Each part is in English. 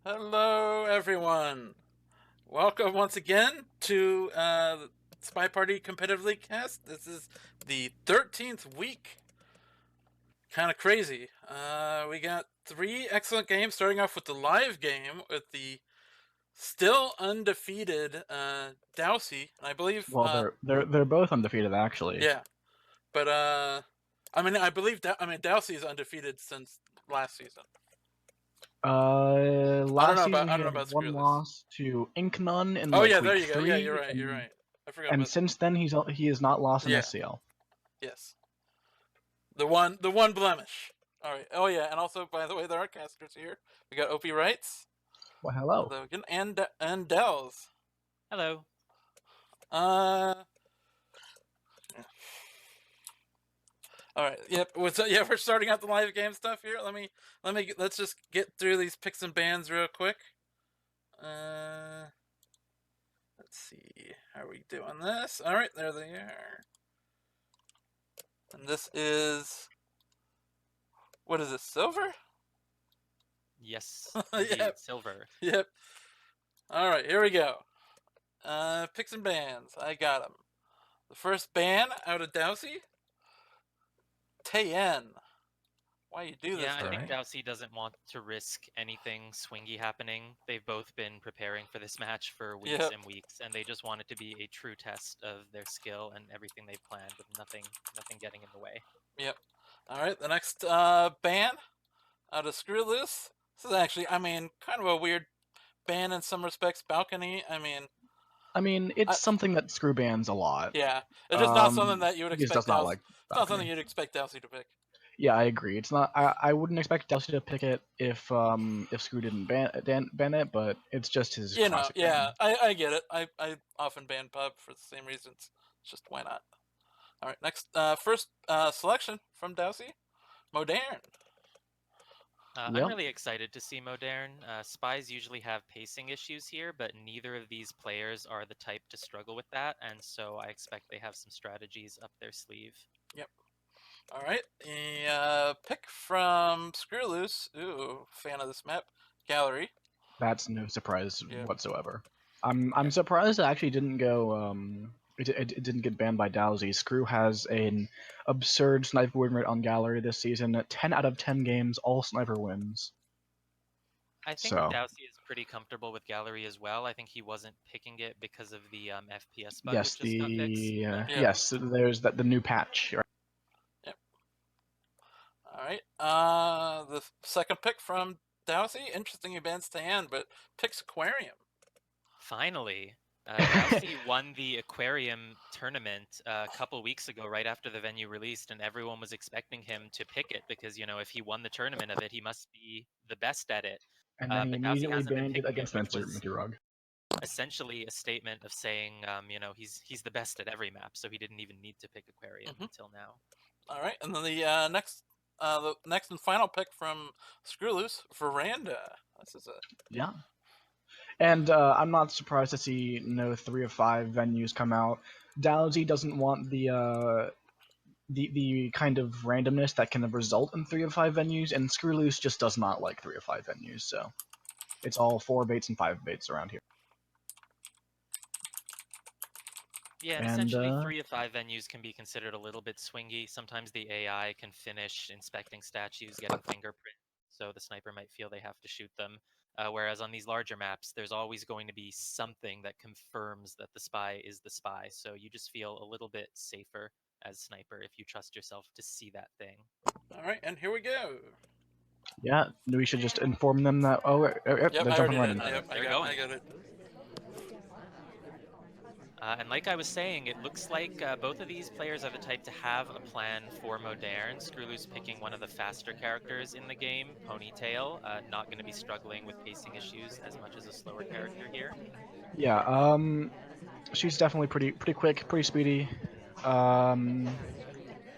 Hello, everyone. Welcome once again to Spy Party Competitive League Cast. This is the 13th week. Kind of crazy. We got 3 excellent games, starting off with the live game with the still undefeated Dowsey. I believe. Well, they're both undefeated actually. Yeah, but I believe Dowsey is undefeated since last season. Last season I he don't know had about one Skrewwl00se. loss to Inknun in Oh like yeah, week there you go. Yeah, you're 3, right. You're right. I forgot and about. since then he has not lost an Yeah. SCL. Yes. The one blemish. All right. Oh yeah, and also by the way, there are casters here. We got OP Rights, Well, hello. and Dells. Hello. Uh. All right. Yep. We're starting out the live game stuff here. Let's just get through these picks and bans real quick. Let's see. How are we doing this? All right. There they are. And this is. What is this? Silver? Yes. Yep. Silver. Yep. All right. Here we go. Picks and bans. I got them. The first ban out of Dowsey, Tayen. Why you do this? Yeah, I to think me? Dowsey doesn't want to risk anything swingy happening. They've both been preparing for this match for weeks Yep. and weeks, and they just want it to be a true test of their skill and everything they've planned, with nothing getting in the way. Yep. All right. The next ban out of Skrewwl00se. This is actually, kind of a weird ban in some respects. Balcony. It's something that Screw bans a lot. Yeah, it's just not something that you would He just expect. does not like It's not something balcony. you'd expect Dowsey to pick. Yeah, I agree. It's not. I wouldn't expect Dowsey to pick it if Screw didn't ban it, but it's just his classic Yeah, ban. I get it. I often ban pub for the same reasons. It's just why not? All right, next, first selection from Dowsey, Modern. I'm Yep. really excited to see Modern. Spies usually have pacing issues here, but neither of these players are the type to struggle with that, and so I expect they have some strategies up their sleeve. Yep. All right, the pick from Skrewwl00se. Ooh, fan of this map. Gallery. That's no surprise Yeah. whatsoever. I'm surprised it actually didn't go. It didn't get banned by Dowsey. Screw has an absurd sniper win rate on Gallery this season. 10 out of 10 games, all sniper wins. I think So Dowsey is pretty comfortable with Gallery as well. I think he wasn't picking it because of the FPS bug, yes, which just got fixed. But... yes, there's the new patch. Right? Yep. All right. The second pick from Dowsey. Interesting, he bans Tayan, but picks Aquarium. Finally, Dowsey won the Aquarium tournament a couple weeks ago, right after the venue released, and everyone was expecting him to pick it because, if he won the tournament of it, he must be the best at it. And then he But Dowsey immediately hasn't been banned it picking it, against which was Minty Rug. essentially a statement of saying, he's the best at every map, so he didn't even need to pick Aquarium until now. All right, and then the next and final pick from Skrewwl00se, Veranda. This is a Yeah. And I'm not surprised to see no 3 of 5 venues come out. Dowsey doesn't want the kind of randomness that can result in 3 of 5 venues, and Skrewwl00se just does not like 3 of 5 venues, so it's all 4 baits and 5 baits around here. Yeah, and essentially 3 of 5 venues can be considered a little bit swingy. Sometimes the AI can finish inspecting statues, getting fingerprint, so the sniper might feel they have to shoot them. Whereas on these larger maps, there's always going to be something that confirms that the spy is the spy, so you just feel a little bit safer as sniper if you trust yourself to see that thing. All right, and here we go. Yeah, we should just inform them that. Oh, Yep, they're jumping right in. Yep, They're I got it. And like I was saying, it looks like both of these players are the type to have a plan for Modern. Skrewwl00se picking one of the faster characters in the game, Ponytail, not going to be struggling with pacing issues as much as a slower character here. Yeah, she's definitely pretty quick, pretty speedy.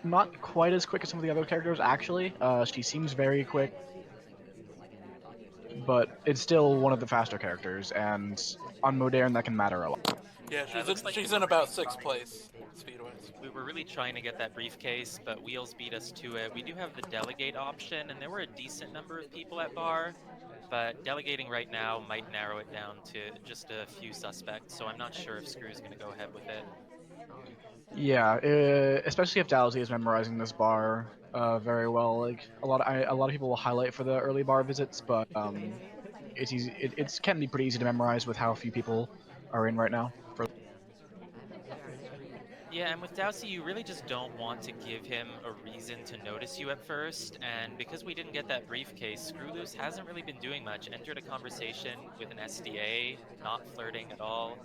Not quite as quick as some of the other characters, actually. She seems very quick, but it's still one of the faster characters, and on Modern that can matter a lot. Yeah, she's in about 6th place speed-wise. We were really trying to get that briefcase, but Wheels beat us to it. We do have the delegate option, and there were a decent number of people at bar. but delegating right now might narrow it down to just a few suspects, so I'm not sure if Screw's going to go ahead with it. Yeah, especially if Dowsey is memorizing this bar very well. Like a lot of people will highlight for the early bar visits, but it's easy. It can be pretty easy to memorize with how few people are in right now. Yeah, and with Dowsey, you really just don't want to give him a reason to notice you at first, and because we didn't get that briefcase, skrewwl00se hasn't really been doing much. Entered a conversation with an SDA, not flirting at all.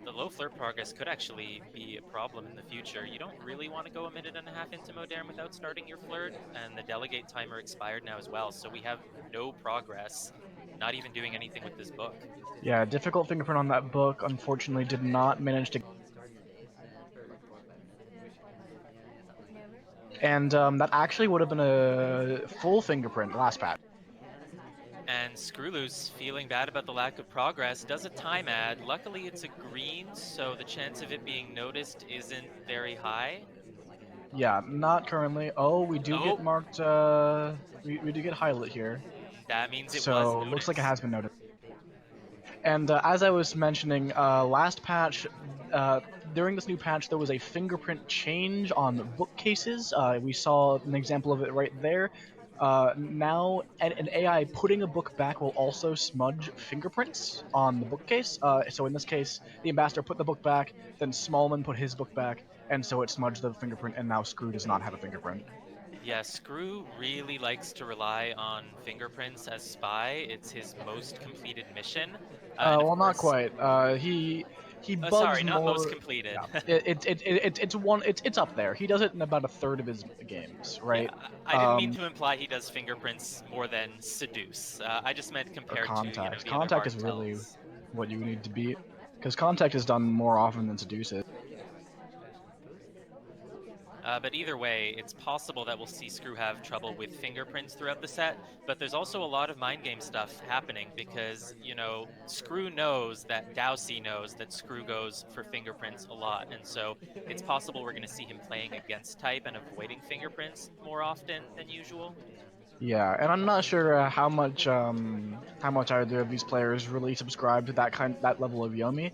The low flirt progress could actually be a problem in the future. You don't really want to go a minute and a half into Modern without starting your flirt, and the delegate timer expired now as well, so we have no progress, not even doing anything with this book. Yeah, difficult fingerprint on that book. Unfortunately, did not manage to. And that actually would have been a full fingerprint last patch. And skrewwl00se, feeling bad about the lack of progress, does a time ad. Luckily, it's a green, so the chance of it being noticed isn't very high. Yeah, not currently. Oh, we do get Oh, marked. We do get highlight here. that means it was So looks like it noticed. has been noticed. And as I was mentioning, last patch, during this new patch, there was a fingerprint change on bookcases. We saw an example of it right there. Now, an AI putting a book back will also smudge fingerprints on the bookcase. So in this case, the ambassador put the book back, then Smallman put his book back, and so it smudged the fingerprint, and now Screw does not have a fingerprint. Yeah, Screw really likes to rely on fingerprints as spy. It's his most completed mission. And of Well, not course, quite. He bugs sorry, not most more. completed. Yeah, it's one. It's up there. He does it in about a third of his games, Yeah, right? I didn't mean to imply he does fingerprints more than seduce. I just meant Or compared to, contact. the other Contact is really Martells. what you need to beat, because contact is done more often than seduce it. But either way, it's possible that we'll see Screw have trouble with fingerprints throughout the set, but there's also a lot of mind game stuff happening because, Screw knows that Dowsey knows that Screw goes for fingerprints a lot, and so it's possible we're going to see him playing against type and avoiding fingerprints more often than usual. Yeah, and I'm not sure how much either of these players really subscribe to that level of Yomi,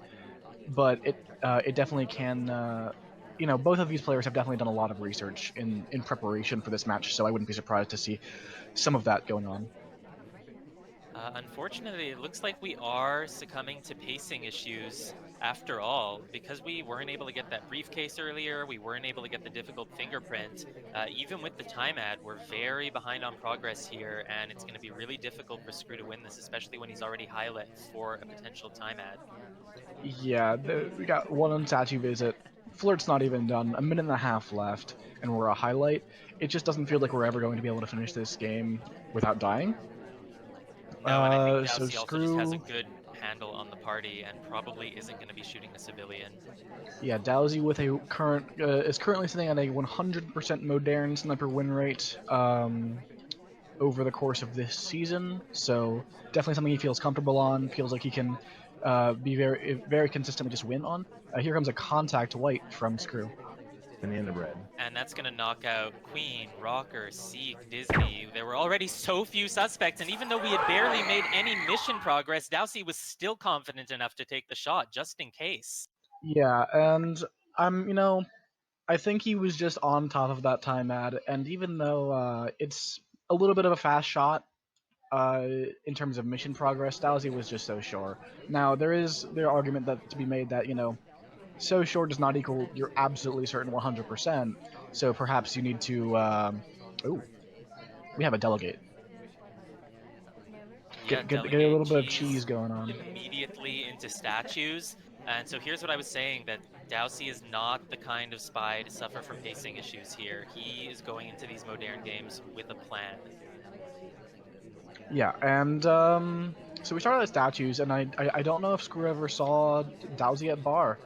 but it definitely can. Both of these players have definitely done a lot of research in preparation for this match, so I wouldn't be surprised to see some of that going on. Unfortunately, it looks like we are succumbing to pacing issues after all. Because we weren't able to get that briefcase earlier, we weren't able to get the difficult fingerprint. Even with the time ad, we're very behind on progress here, and it's going to be really difficult for Screw to win this, especially when he's already highlight for a potential time ad. Yeah, we got one on statue visit. Flirt's not even done. A minute and a half left, and we're a highlight. It just doesn't feel like we're ever going to be able to finish this game without dying. No, and I think So Dowsey also just has a Screw. good handle on the party and probably isn't going to be shooting a civilian. Yeah, Dowsey with a is currently sitting at a 100% Modern sniper win rate over the course of this season. So definitely something he feels comfortable on. Feels like he can be very consistently just win on. Here comes a contact white from Screw. Banana bread. And that's going to knock out Queen, Rocker, Seek, Disney. There were already so few suspects, and even though we had barely made any mission progress, Dowsey was still confident enough to take the shot, just in case. Yeah, and I think he was just on top of that time ad, and even though it's a little bit of a fast shot in terms of mission progress, Dowsey was just so sure. Now there is their argument that to be made that so sure does not equal you're absolutely certain 100%. So perhaps you need to. Oh, we have a delegate. Yeah, Get a Delegate little bit of cheese Cheese going on. immediately into statues. And so here's what I was saying, that Dowsey is not the kind of spy to suffer from pacing issues here. He is going into these modern games with a plan. Yeah, and so we started at statues, and I don't know if Screw ever saw Dowsey at bar.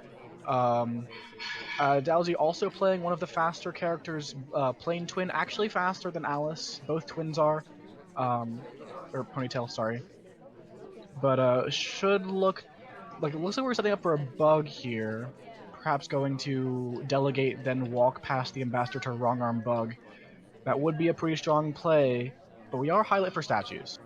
Dowsey also playing one of the faster characters, Plane Twin, actually faster than Alice. Both twins are, or Ponytail, sorry. But should look like it looks like we're setting up for a bug here. Perhaps going to delegate, then walk past the ambassador to wrong arm bug. That would be a pretty strong play, but we are highlight for statues.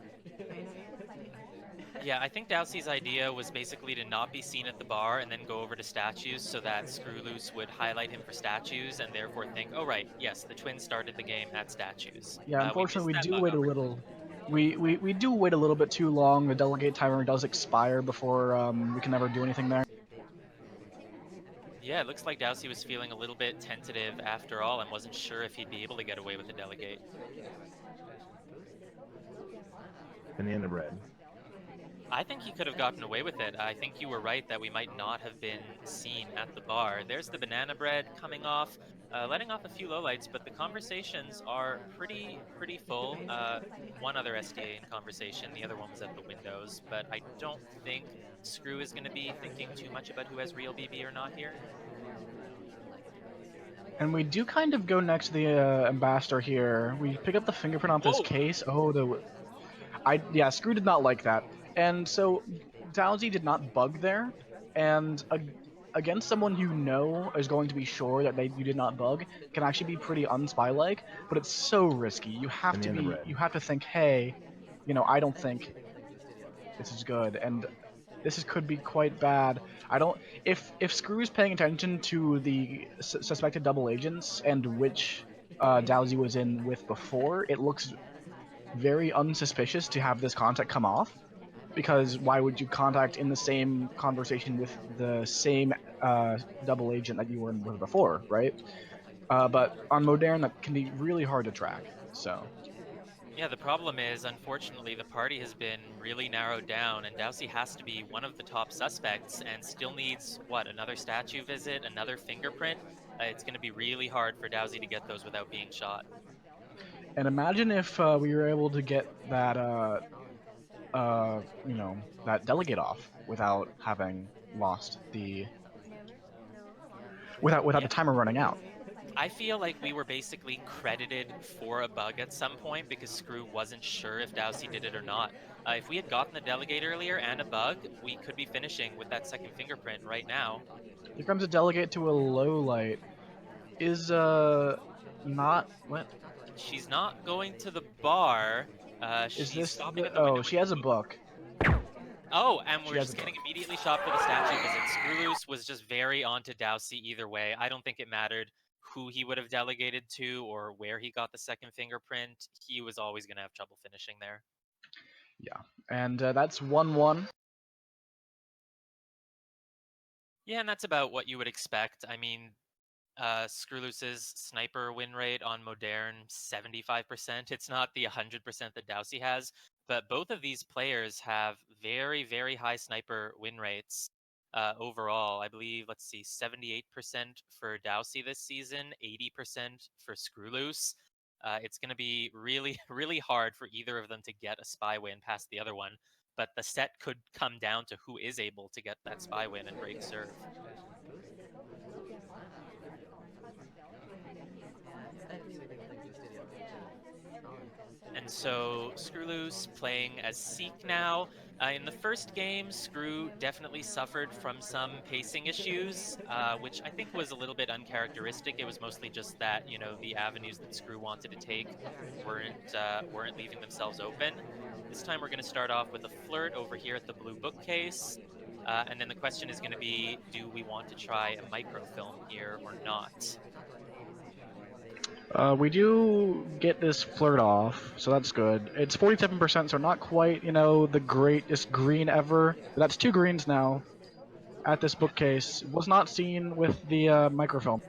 Yeah, I think Dowsey's idea was basically to not be seen at the bar and then go over to statues so that skrewwl00se would highlight him for statues and therefore think, oh right, yes, the Twins started the game at statues. Yeah, We unfortunately, missed we that do bug wait a already. little. We do wait a little bit too long. The delegate timer does expire before we can ever do anything there. Yeah, it looks like Dowsey was feeling a little bit tentative after all and wasn't sure if he'd be able to get away with the delegate. Banana bread. I think he could have gotten away with it. I think you were right that we might not have been seen at the bar. There's the banana bread coming off, letting off a few lowlights, but the conversations are pretty full. One other SDA in conversation, the other one was at the windows, but I don't think Screw is going to be thinking too much about who has real BB or not here. And we do kind of go next to the ambassador here. We pick up the fingerprint off his case. Oh, yeah, Screw did not like that. And so Dowsey did not bug there. And against someone you know is going to be sure that you did not bug can actually be pretty unspy-like, but it's so risky. You have to think, hey, I don't think this is good, and could be quite bad. I don't. If Screw is paying attention to the suspected double agents and which Dowsey was in with before, it looks very unsuspicious to have this contact come off. Because why would you contact in the same conversation with the same double agent that you were in with before, right? But on Modern, that can be really hard to track. So. Yeah, the problem is, unfortunately, the party has been really narrowed down, and Dowsey has to be one of the top suspects and still needs, what, another statue visit, another fingerprint? It's going to be really hard for Dowsey to get those without being shot. And imagine if we were able to get that, that delegate off without having lost the... without the timer running out. I feel like we were basically credited for a bug at some point because Screw wasn't sure if Dowsey did it or not. If we had gotten the delegate earlier and a bug, we could be finishing with that second fingerprint right now. Here comes a delegate to a low light. Is not what? She's not going to the bar. Is she's this stopping the... at the window. Oh, she has a book. Oh, and we're just getting immediately shot for the statue visit. skrewwl00se was just very onto Dowsey either way. I don't think it mattered who he would have delegated to or where he got the second fingerprint. He was always going to have trouble finishing there. Yeah, and that's 1-1. Yeah, and that's about what you would expect. I mean, skrewwl00se's sniper win rate on Modern, 75%. It's not the 100% that Dowsey has, but both of these players have very high sniper win rates overall. I believe, let's see, 78% for Dowsey this season, 80% for skrewwl00se. It's going to be really hard for either of them to get a spy win past the other one, but the set could come down to who is able to get that spy win and break serve. And so skrewwl00se playing as Seek now. In the first game, Screw definitely suffered from some pacing issues, which I think was a little bit uncharacteristic. It was mostly just that, the avenues that Screw wanted to take weren't leaving themselves open. This time we're going to start off with a flirt over here at the blue bookcase. And then the question is going to be, do we want to try a microfilm here or not? We do get this flirt off, so that's good. It's 47%, so not quite, the greatest green ever. But that's 2 greens now at this bookcase. Was not seen with the microfilm.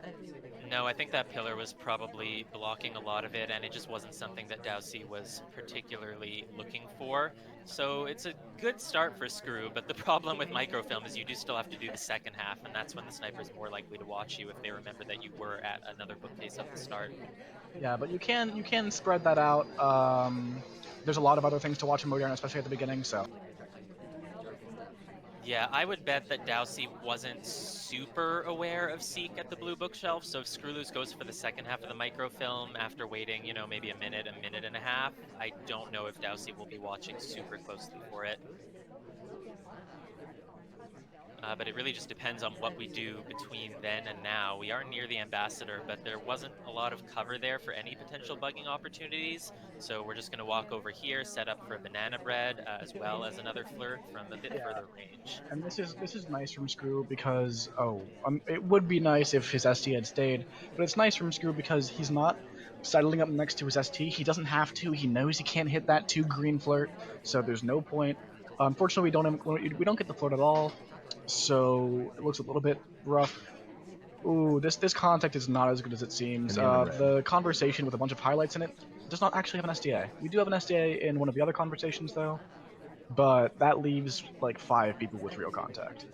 No, I think that pillar was probably blocking a lot of it, and it just wasn't something that Dowsey was particularly looking for. So it's a good start for Screw, but the problem with microfilm is you do still have to do the second half, and that's when the sniper's more likely to watch you if they remember that you were at another bookcase at the start. Yeah, but you can spread that out. There's a lot of other things to watch in Modern, especially at the beginning, so... Yeah, I would bet that Dowsey wasn't super aware of Seek at the blue bookshelf, so if skrewwl00se goes for the second half of the microfilm after waiting, maybe a minute and a half, I don't know if Dowsey will be watching super closely for it. but it really just depends on what we do between then and now. We are near the ambassador, but there wasn't a lot of cover there for any potential bugging opportunities. So we're just going to walk over here, set up for a banana bread, as well as another flirt from a bit further range. And this is nice from Screw because it would be nice if his ST had stayed, but it's nice from Screw because he's not settling up next to his ST. He doesn't have to. He knows he can't hit that 2 green flirt, so there's no point. Unfortunately, we don't get the flirt at all, so it looks a little bit rough. Ooh, this contact is not as good as it seems. Banana bread. The conversation with a bunch of highlights in it does not actually have an SDA. We do have an SDA in one of the other conversations though, but that leaves like 5 people with real contact.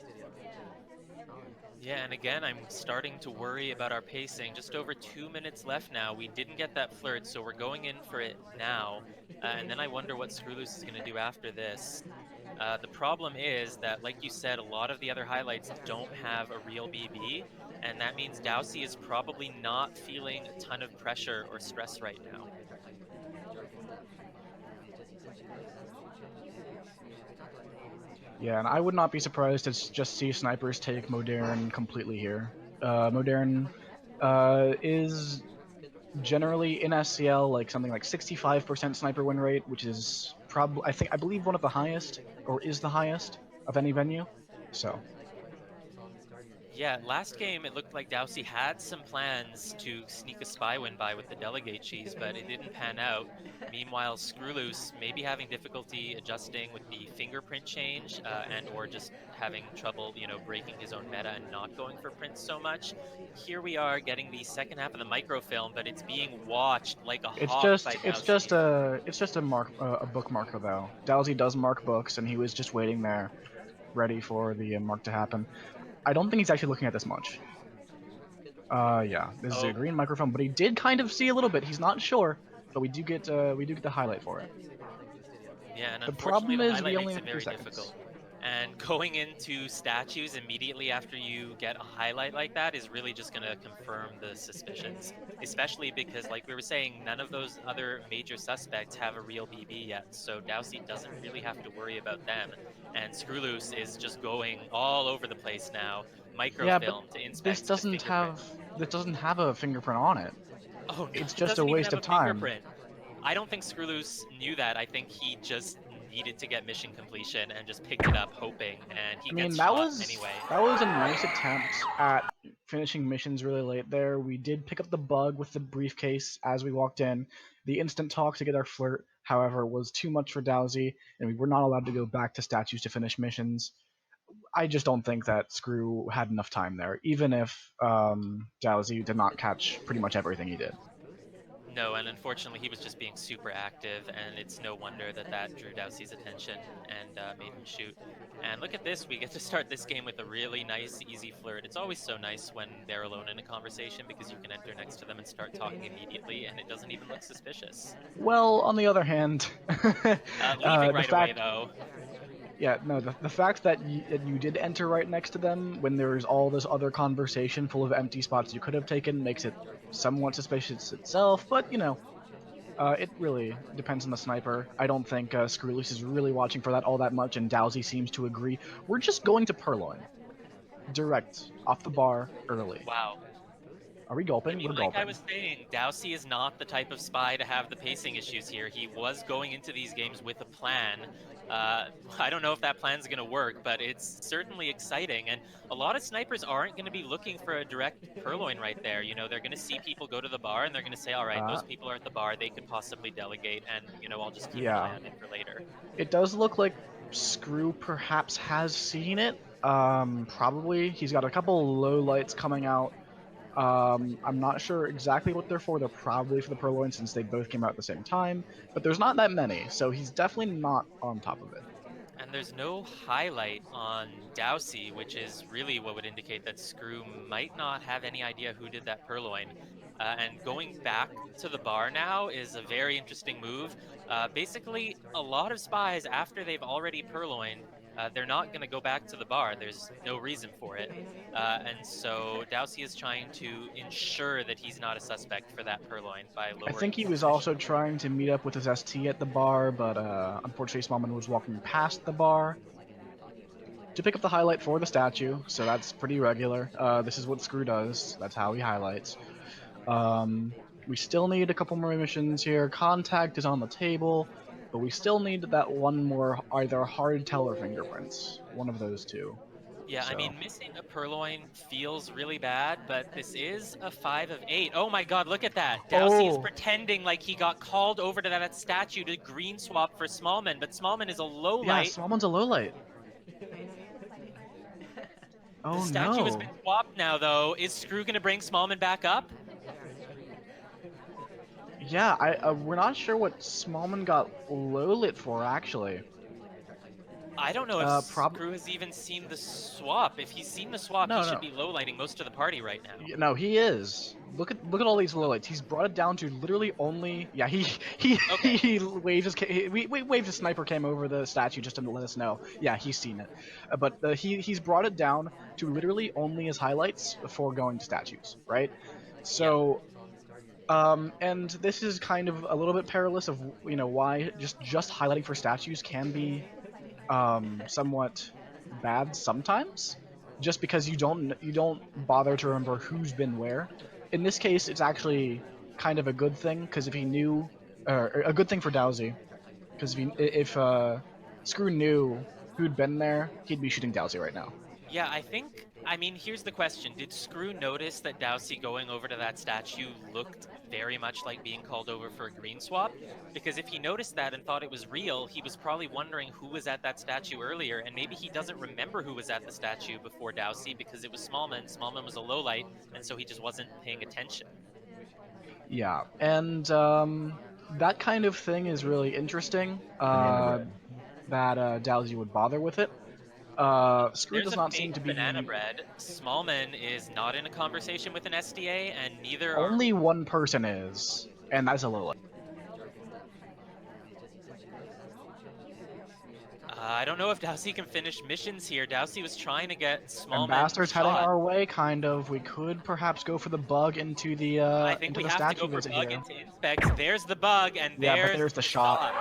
Yeah, and again, I'm starting to worry about our pacing. Just over 2 minutes left now. We didn't get that flirt, so we're going in for it now. And then I wonder what skrewwl00se is going to do after this. The problem is that, like you said, a lot of the other highlights don't have a real BB, and that means Dowsey is probably not feeling a ton of pressure or stress right now. Yeah, and I would not be surprised to just see snipers take Modern completely here. Modern is generally in SCL like something like 65% sniper win rate, which is probably I believe one of the highest, or is the highest of any venue. So Yeah, last game it looked like Dowsey had some plans to sneak a spy win by with the delegate cheese, but it didn't pan out. Meanwhile, skrewwl00se may be having difficulty adjusting with the fingerprint change, and or just having trouble, breaking his own meta and not going for prints so much. Here we are getting the second half of the microfilm, but it's being watched like a hawk by Dowsey. it's just a book marker though. Dowsey does mark books, and he was just waiting there, ready for the mark to happen. I don't think he's actually looking at this much. Yeah, this is a green microphone, but he did kind of see a little bit. He's not sure, but we do get the highlight for it. Yeah, and The unfortunately problem the is highlight we only makes have it 3 very seconds. difficult. And going into statues immediately after you get a highlight like that is really just going to confirm the suspicions. Especially because, like we were saying, none of those other major suspects have a real BB yet, so Dowsey doesn't really have to worry about them. And skrewwl00se is just going all over the place now. Yeah, but Microfilm to inspect to fingerprint. this doesn't have a fingerprint on it. Oh no, It's it just a doesn't even waste have of a time. fingerprint. I don't think skrewwl00se knew that. I think he just needed to get mission completion and just picked it up hoping, and he I mean, gets shot anyway. that was a nice attempt at finishing missions really late there. We did pick up the bug with the briefcase as we walked in. The instant talk to get our flirt, however, was too much for Dowsey, and we were not allowed to go back to statues to finish missions. I just don't think that Screw had enough time there, even if Dowsey did not catch pretty much everything he did. No, and unfortunately he was just being super active, and it's no wonder that that drew Dowsey's attention and made him shoot. And look at this, we get to start this game with a really nice, easy flirt. It's always so nice when they're alone in a conversation because you can enter next to them and start talking immediately, and it doesn't even look suspicious. Well, on the other hand, Leaving right away, though. Yeah, no, the fact that you did enter right next to them when there's all this other conversation full of empty spots you could have taken makes it somewhat suspicious itself, but it really depends on the sniper. I don't think skrewwl00se is really watching for that all that much, and Dowsey seems to agree. We're just going to Purloin. Direct, off the bar, early. Wow. Are we gulping? I mean, We're like I gulping. was saying, Dowsey is not the type of spy to have the pacing issues here. He was going into these games with a plan. I don't know if that plan's going to work, but it's certainly exciting. And a lot of snipers aren't going to be looking for a direct purloin right there. They're going to see people go to the bar, and they're going to say, all right, those people are at the bar. They could possibly delegate, and, I'll just keep an eye on it for later. It does look like Screw perhaps has seen it. Probably. He's got a couple low lights coming out. I'm not sure exactly what they're for. They're probably for the Purloin since they both came out at the same time, but there's not that many, so he's definitely not on top of it. And there's no highlight on Dowsey, which is really what would indicate that Screw might not have any idea who did that purloin. And going back to the bar now is a very interesting move. Basically, a lot of spies, after they've already purloined, they're not going to go back to the bar. There's no reason for it. And so Dowsey is trying to ensure that he's not a suspect for that purloin by lowering I think he was suspicion. also trying to meet up with his ST at the bar, but unfortunately Smallman was walking past the bar. to pick up the highlight for the statue, so that's pretty regular. This is what Screw does. That's how he highlights. We still need a couple more missions here. Contact is on the table, but we still need that one more, either hardtail or fingerprints. One of those two. Yeah, So. I mean, missing a purloin feels really bad, but this is a 5 of 8. Oh my god, look at that. Dowsey is pretending like he got called over to that statue to green swap for Smallman, but Smallman is a low light. Yeah, Smallman's a low light. Oh The statue has no. been swapped now, though. Is Screw going to bring Smallman back up? Yeah, we're not sure what Smallman got low lit for, actually. I don't know if Screw has even seen the swap. If he's seen the swap, he should be low lighting most of the party right now. No, he is. Look at all these low lights. He's brought it down to literally only. Yeah, Okay. he waved his we waved his sniper cam over the statue just to let us know. Yeah, he's seen it, but he's brought it down to literally only his highlights before going to statues, right? So. Yeah. And this is kind of a little bit perilous of why just highlighting for statues can be somewhat bad sometimes, just because you don't bother to remember who's been where. In this case, it's actually kind of a good thing, because if he knew, a good thing for Dowsey, because if Screw knew who'd been there, he'd be shooting Dowsey right now. Yeah, I mean, here's the question. Did Screw notice that Dowsey going over to that statue looked very much like being called over for a green swap? Because if he noticed that and thought it was real, he was probably wondering who was at that statue earlier, and maybe he doesn't remember who was at the statue before Dowsey because it was Smallman. Smallman was a low light, and so he just wasn't paying attention. Yeah, and that kind of thing is really interesting, that Dowsey would bother with it. Screw does not seem to be. Banana bread. Smallman is not in a conversation with an SDA, and neither are. Only one person is, and that's a little. I don't know if Dowsey can finish missions here. Dowsey was trying to get Smallman. Ambassador's heading our way, kind of. We could perhaps go for the bug into the I think we have to go for bug into inspect. There's the bug, and there's the shot.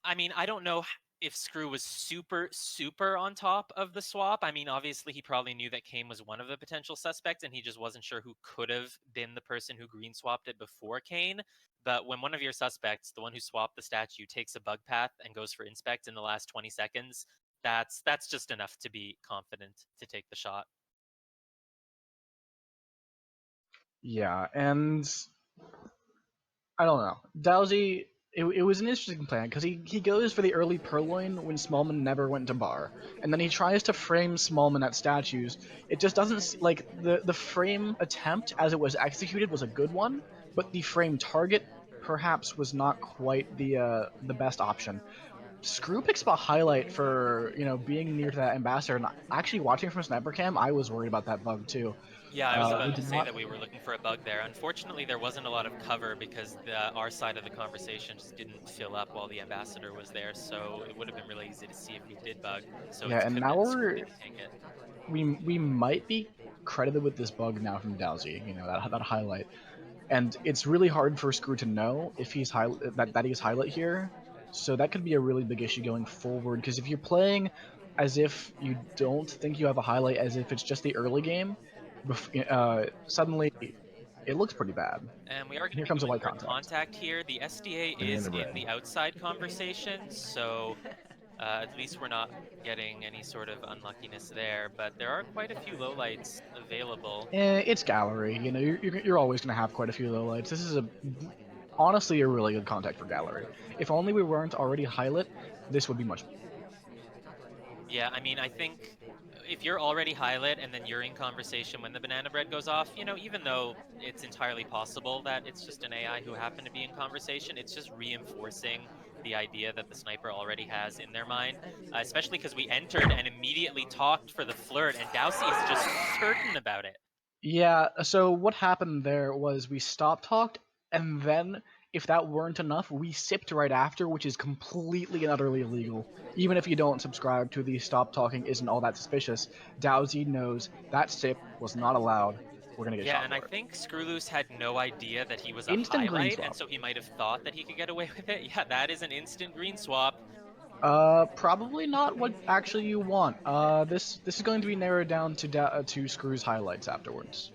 I mean, I don't know if Screw was super on top of the swap. I mean, obviously he probably knew that Kane was one of the potential suspects, and he just wasn't sure who could have been the person who green swapped it before Kane. But when one of your suspects, the one who swapped the statue, takes a bug path and goes for inspect in the last 20 seconds, that's just enough to be confident to take the shot. Yeah, and I don't know. Dowsey, it was an interesting plan, because he goes for the early purloin when Smallman never went to bar, and then he tries to frame Smallman at statues. It just doesn't, like, the frame attempt as it was executed was a good one, but the frame target perhaps was not quite the best option. Screw picks up a highlight for being near to that ambassador, and actually watching from sniper cam, I was worried about that bug too. Yeah, I was about to say that we were looking for a bug there. Unfortunately, there wasn't a lot of cover because our side of the conversation just didn't fill up while the ambassador was there, so it would have been really easy to see if we did bug. So yeah, and now we might be credited with this bug now from Dowsey, that highlight, and it's really hard for Screw to know if he's that he's highlight here. So that could be a really big issue going forward, because if you're playing as if you don't think you have a highlight, as if it's just the early game, suddenly it looks pretty bad. And we are going to be doing contact here. The SDA is in the outside conversation, so at least we're not getting any sort of unluckiness there. But there are quite a few lowlights available. It's gallery. You're always going to have quite a few lowlights. This is honestly a really good contact for gallery. If only we weren't already highlight, this would be much better. Yeah, I mean, I think if you're already highlight and then you're in conversation when the banana bread goes off, even though it's entirely possible that it's just an AI who happened to be in conversation, it's just reinforcing the idea that the sniper already has in their mind, especially because we entered and immediately talked for the flirt, and Dowsey is just certain about it. Yeah, so what happened there was we stop talked, and then if that weren't enough, we sipped right after, which is completely and utterly illegal. Even if you don't subscribe to the stop talking isn't all that suspicious, Dowsey knows that sip was not allowed. We're gonna get shot for it. Yeah, and I think skrewwl00se had no idea that he was a highlight, and so he might have thought that he could get away with it. Yeah, that is an instant green swap. Probably not what actually you want. This is going to be narrowed down to Screw's highlights afterwards.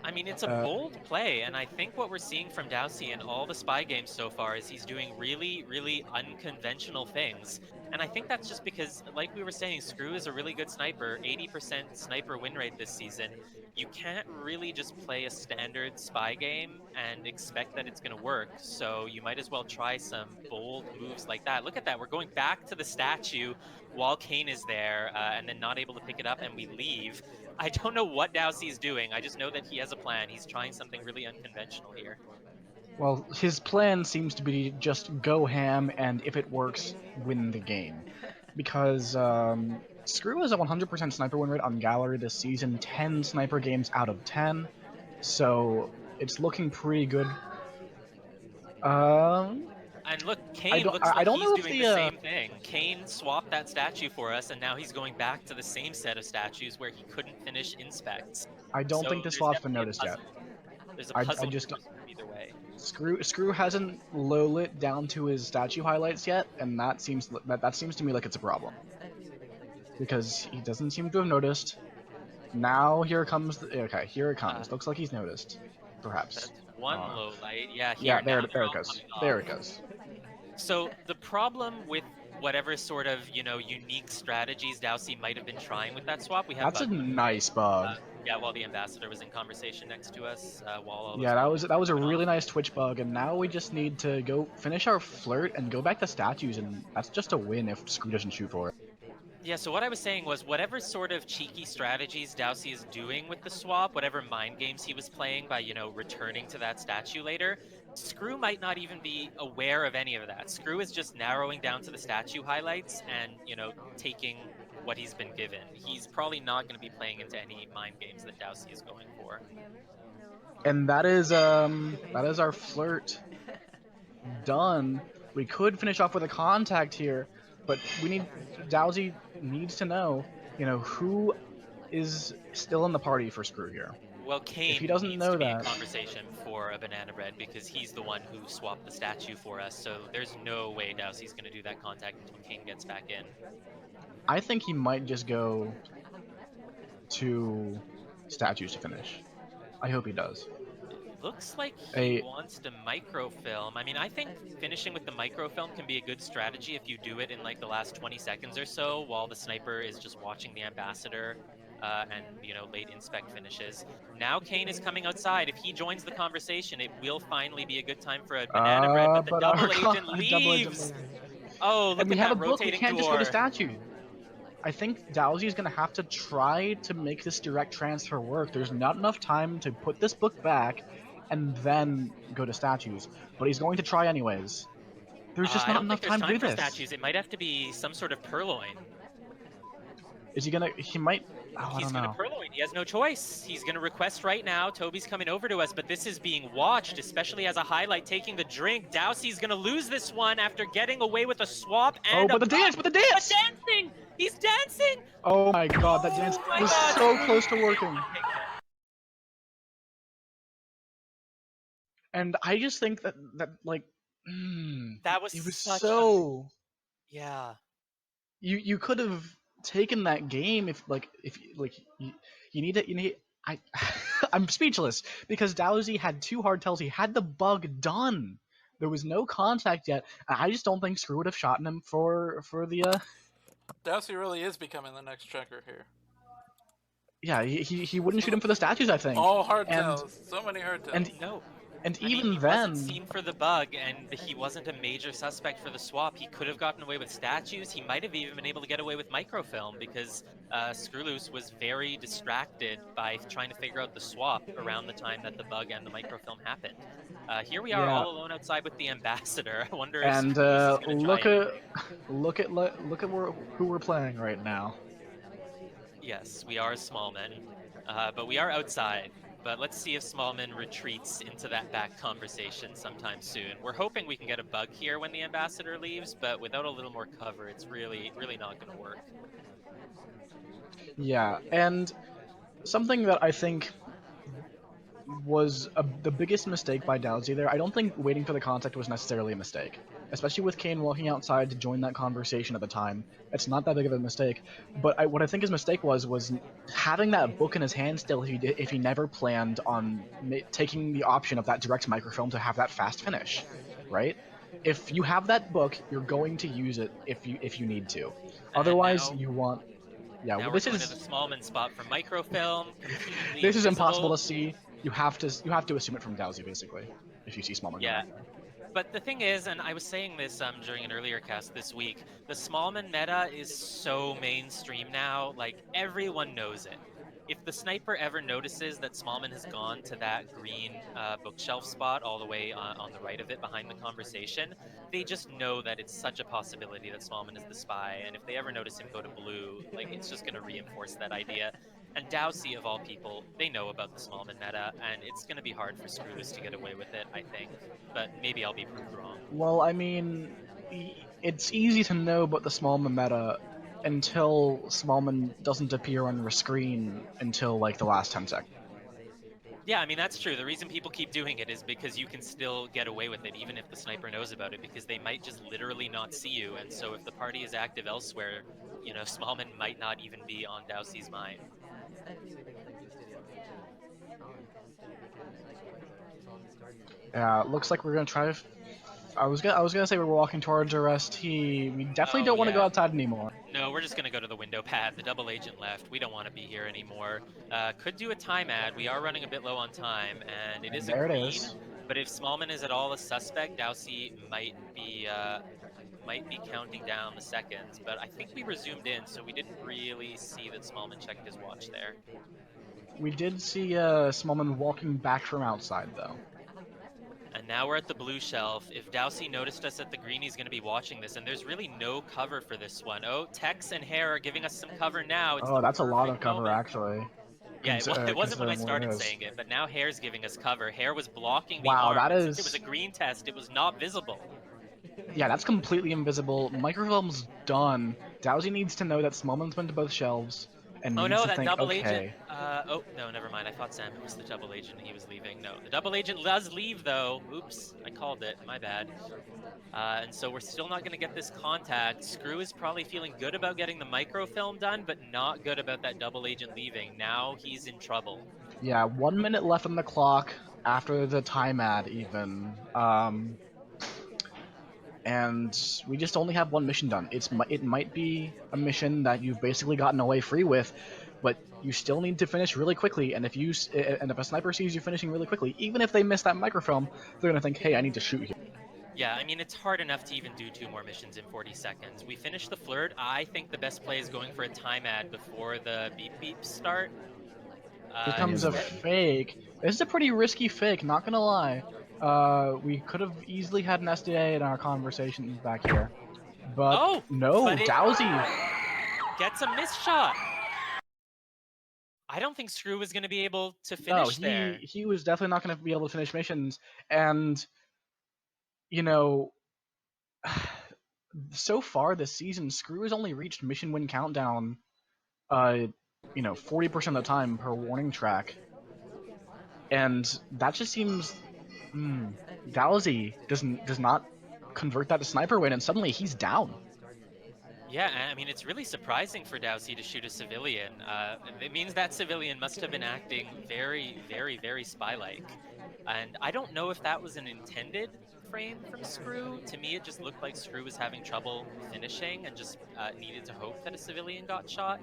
I mean, it's a bold play, and I think what we're seeing from Dowsey in all the spy games so far is he's doing really, really unconventional things. And I think that's just because, like we were saying, Screw is a really good sniper, 80% sniper win rate this season. You can't really just play a standard spy game and expect that it's going to work, so you might as well try some bold moves like that. Look at that, we're going back to the statue while Kane is there, and then not able to pick it up, and we leave. I don't know what Dowsey's doing. I just know that he has a plan. He's trying something really unconventional here. Well, his plan seems to be just go ham, and if it works, win the game. Because Screw has a 100% sniper win rate on Gallery this season, 10 sniper games out of 10, so it's looking pretty good. And look, Kane looks like he's doing the same thing. Kane swapped that statue for us, and now he's going back to the same set of statues where he couldn't finish inspects. I don't think this swap's been noticed yet. There's a puzzle I just either way. Screw hasn't low lit down to his statue highlights yet, and that seems to me like it's a problem. Because he doesn't seem to have noticed. Now here comes okay, here it comes. Looks like he's noticed. Perhaps. That's one low light. Yeah, here. Yeah, there it goes. There it goes. So the problem with whatever sort of, unique strategies Dowsey might have been trying with that swap, we have That's a nice bug. Yeah, while the ambassador was in conversation next to us, while all yeah, that was a really nice Twitch bug, and now we just need to go finish our flirt and go back to statues, and that's just a win if Screw doesn't shoot for it. Yeah, so what I was saying was whatever sort of cheeky strategies Dowsey is doing with the swap, whatever mind games he was playing by, returning to that statue later, Screw might not even be aware of any of that. Screw is just narrowing down to the statue highlights and, taking what he's been given. He's probably not going to be playing into any mind games that Dowsey is going for. And that is our flirt done. We could finish off with a contact here, but Dowsey needs to know, who is still in the party for Screw here. Well, Kane if he doesn't needs know to be that, in conversation for a banana bread because he's the one who swapped the statue for us, so there's no way Dowsey's going to do that contact until Kane gets back in. I think he might just go to statues to finish. I hope he does. Looks like he wants to microfilm. I mean, I think finishing with the microfilm can be a good strategy if you do it in like the last 20 seconds or so while the sniper is just watching the ambassador and, late inspect finishes. Now Kane is coming outside. If he joins the conversation, it will finally be a good time for a banana bread, but the double agent leaves! Oh, look and we at have that a book, rotating we can't door. just go to statue. I think Dowsey is going to have to try to make this direct transfer work. There's not enough time to put this book back and then go to statues, but he's going to try anyways. There's just not enough time to do this. Statues. It might have to be some sort of purloin. Is he gonna? He might. Oh, He's gonna purloin. He has no choice. He's gonna request right now. Toby's coming over to us, but this is being watched, especially as a highlight taking the drink. Dowsey's gonna lose this one after getting away with a swap and but the dance! But dancing! He's dancing! Oh my god, that dance was so close to working. And I just think that like, that was it was such so. Yeah. You could have taken that game if you need. I'm speechless because Dowsey had 2 hard tells. He had the bug done. There was no contact yet. And I just don't think Screw would have shot him for the. Dowsey really is becoming the next checker here. Yeah, he wouldn't shoot him for the statues, I think. All hard tells. So many hard tells. And he wasn't seen for the bug, and he wasn't a major suspect for the swap. He could have gotten away with statues. He might have even been able to get away with microfilm because skrewwl00se was very distracted by trying to figure out the swap around the time that the bug and the microfilm happened. Here we are all alone outside with the ambassador. I wonder if look at who we're playing right now. Yes, we are Smallman, but we are outside. But let's see if Smallman retreats into that back conversation sometime soon. We're hoping we can get a bug here when the ambassador leaves, but without a little more cover, it's really, really not going to work. Yeah, and something that I think was the biggest mistake by Dowsey there, I don't think waiting for the contact was necessarily a mistake. especially with Kane walking outside to join that conversation at the time. It's not that big of a mistake. But what I think his mistake was having that book in his hand still if he never planned on taking the option of that direct microfilm to have that fast finish, right? If you have that book, you're going to use it if you need to. Otherwise, now, you want. Yeah, now well, we're going to the Smallman spot for microfilm, completely this is invisible. impossible to see. You have to assume it from Dowsey basically if you see Smallman. Yeah. But the thing is, and I was saying this during an earlier cast this week, the Smallman meta is so mainstream now, like everyone knows it. If the sniper ever notices that Smallman has gone to that green bookshelf spot all the way on the right of it behind the conversation, they just know that it's such a possibility that Smallman is the spy, and if they ever notice him go to blue, like it's just going to reinforce that idea. And Dowsey, of all people, they know about the Smallman meta, and it's going to be hard for skrewwl00se to get away with it, I think. But maybe I'll be proved wrong. Well, I mean, it's easy to know about the Smallman meta until Smallman doesn't appear on your screen until like the last 10 seconds. Yeah, I mean, that's true. The reason people keep doing it is because you can still get away with it, even if the sniper knows about it, because they might just literally not see you. And so if the party is active elsewhere, you know, Smallman might not even be on Dowsey's mind. Yeah, looks like we're gonna try to. I was gonna say we're walking towards arrest. We definitely don't want to go outside anymore. No, we're just gonna go to the window pad. The double agent left. We don't want to be here anymore. Could do a time ad. We are running a bit low on time, and it is a green. But if Smallman is at all a suspect, Dowsey might be counting down the seconds. But I think we were zoomed in, so we didn't really see that Smallman checked his watch there. We did see Smallman walking back from outside, though. And now we're at the blue shelf. If Dowsey noticed us at the green, he's going to be watching this. And there's really no cover for this one. Oh, Tex and Hare are giving us some cover now. It's that's a lot of cover, actually. Yeah, it wasn't when I started saying it, but now Hare's giving us cover. Hare was blocking the arm. That is... Since it was a green test, it was not visible. Yeah, that's completely invisible. Microfilm's done. Dowsey needs to know that Smallman's been to both shelves. And oh no, that think, double okay. agent. Oh no, never mind. I thought Sam was the double agent and he was leaving. No, the double agent does leave though. Oops, I called it. My bad. And so we're still not going to get this contact. Skrew is probably feeling good about getting the microfilm done, but not good about that double agent leaving. Now he's in trouble. Yeah, 1 minute left on the clock after the time ad even. And we just only have one mission done. It might be a mission that you've basically gotten away free with, but you still need to finish really quickly. And if a sniper sees you finishing really quickly, even if they miss that microfilm, they're gonna think, "Hey, I need to shoot here." Yeah, I mean, it's hard enough to even do 2 more missions in 40 seconds. We finished the flirt. I think the best play is going for a time ad before the beep beeps start. Here comes a fake. This is a pretty risky fake, not gonna lie. We could have easily had an SDA in our conversations back here. But no, Dowsey gets a miss shot. I don't think Skrew was going to be able to finish there. He was definitely not going to be able to finish missions. And, you know, so far this season, Skrew has only reached mission win countdown, 40% of the time per warning track. And that just seems... Dowsey does not convert that to sniper win, and suddenly he's down. Yeah, I mean, it's really surprising for Dowsey to shoot a civilian. It means that civilian must have been acting very, very, very spy-like. And I don't know if that was an intended frame from Skrew. To me, it just looked like Skrew was having trouble finishing and just needed to hope that a civilian got shot.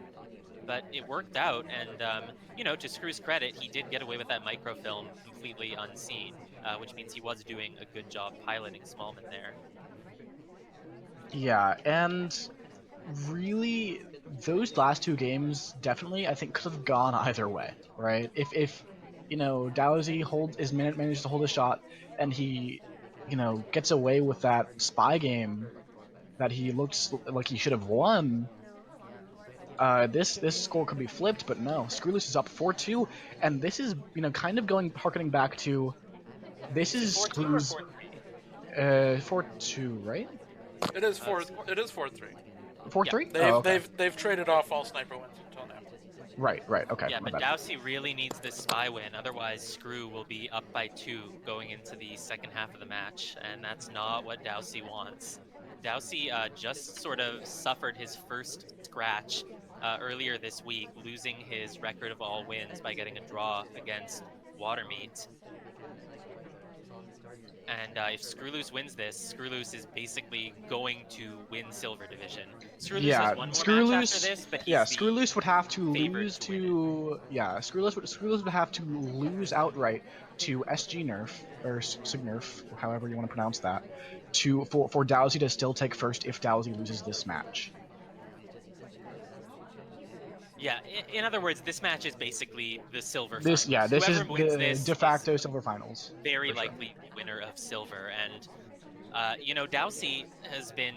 But it worked out, and, to Skrew's credit, he did get away with that microfilm completely unseen, which means he was doing a good job piloting Smallman there. Yeah, and really, those last 2 games definitely, I think, could have gone either way, right? If Dowsey manages to hold a shot, and he, gets away with that spy game that he looks like he should have won, this score could be flipped, but no. skrewwl00se is up 4-2, and this is, kind of harkening back to, this is Skrew's 4-2, right? It is 4-3. 4-3? Yeah, they've traded off all sniper wins until now. Right. Okay. Yeah, my but bad. Dowsey really needs this spy win. Otherwise, Skrew will be up by 2 going into the second half of the match, and that's not what Dowsey wants. Dowsey just sort of suffered his first scratch earlier this week, losing his record of all wins by getting a draw against Watermeat. And if skrewwl00se wins this, skrewwl00se is basically going to win Silver Division. Skrewwl00se has one more match after this, but he's the skrewwl00se would have to favored lose to win it. to skrewwl00se would have to lose outright to SG Nerf or Signerf, however you want to pronounce that, for Dowsey to still take first if Dowsey loses this match. Yeah, in other words, this match is basically the silver This finals. this Whoever is wins the this de is facto silver finals. very for sure. likely the winner of silver. And Dowsey has been,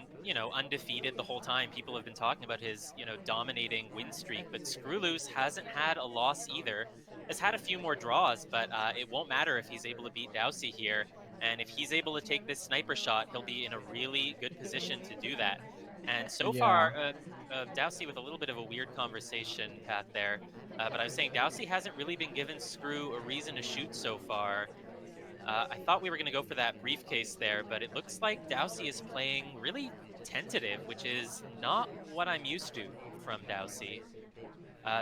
undefeated the whole time. People have been talking about his, dominating win streak, but skrewwl00se hasn't had a loss either. Has had a few more draws, but it won't matter if he's able to beat Dowsey here. And if he's able to take this sniper shot, he'll be in a really good position to do that. And so far, Dowsey with a little bit of a weird conversation path there. But I was saying Dowsey hasn't really been given Skrew a reason to shoot so far. I thought we were going to go for that briefcase there, but it looks like Dowsey is playing really tentative, which is not what I'm used to from Dowsey.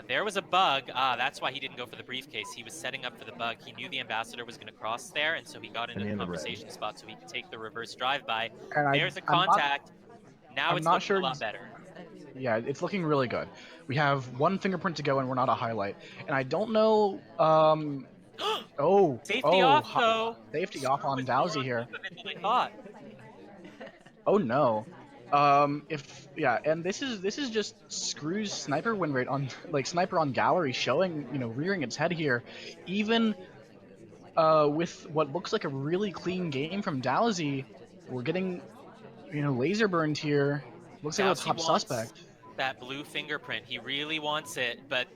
There was a bug. That's why he didn't go for the briefcase. He was setting up for the bug. He knew the ambassador was going to cross there, and so he got into the conversation spot so he could take the reverse drive-by. There's a contact. Now it's looking a lot better. Yeah, it's looking really good. We have one fingerprint to go, and we're not a highlight. And I don't know. Safety off though. Safety off on Dowsey here. Than I thought. Oh no. And this is just Skrew's sniper win rate on sniper on gallery showing, rearing its head here, even with what looks like a really clean game from Dowsey. We're getting, laser burned here. Looks like a top suspect. That blue fingerprint, he really wants it, but